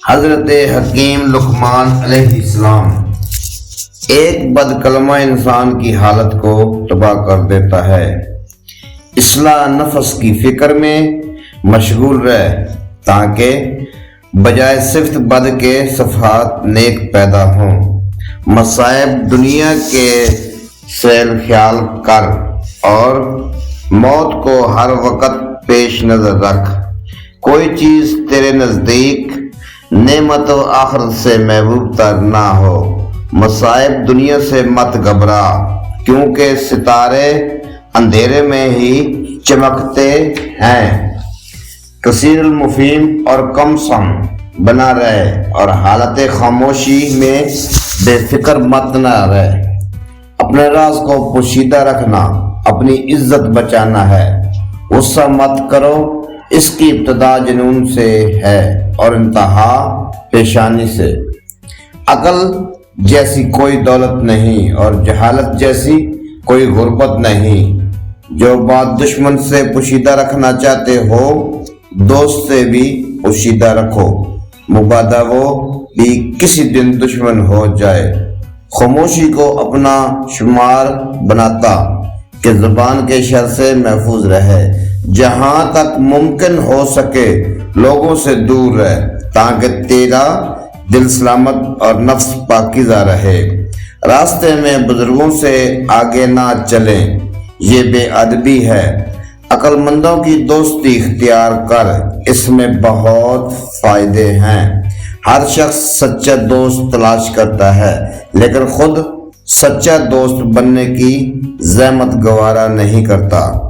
حضرت حکیم لقمان علیہ السلام۔ ایک بد کلمہ انسان کی حالت کو تباہ کر دیتا ہے۔ اصلاح نفس کی فکر میں مشغول رہ تاکہ بجائے صفت بد کے صفحات نیک پیدا ہوں۔ مصائب دنیا کے سیل خیال کر اور موت کو ہر وقت پیش نظر رکھ۔ کوئی چیز تیرے نزدیک نعمت و آخرت سے محبوب تر نہ ہو۔ مصائب دنیا سے مت گھبرا، کیونکہ ستارے اندھیرے میں ہی چمکتے ہیں۔ کثیر المفہوم اور کم سم بنا رہے اور حالت خاموشی میں بے فکر مت نہ رہے۔ اپنے راز کو پوشیدہ رکھنا اپنی عزت بچانا ہے۔ غصہ مت کرو، اس کی ابتدا جنون سے ہے اور انتہا پیشانی سے۔ عقل جیسی کوئی دولت نہیں اور جہالت جیسی کوئی غربت نہیں۔ جو بات دشمن سے پوشیدہ رکھنا چاہتے ہو، دوست سے بھی پوشیدہ رکھو، مبادا وہ بھی کسی دن دشمن ہو جائے۔ خاموشی کو اپنا شمار بناتا کہ زبان کے شر سے محفوظ رہے۔ جہاں تک ممکن ہو سکے لوگوں سے دور رہ تاکہ تیرا دل سلامت اور نفس پاکیزہ رہے۔ راستے میں بزرگوں سے آگے نہ چلیں، یہ بے ادبی ہے۔ عقل مندوں کی دوستی اختیار کر، اس میں بہت فائدے ہیں۔ ہر شخص سچا دوست تلاش کرتا ہے، لیکن خود سچا دوست بننے کی زحمت گوارا نہیں کرتا۔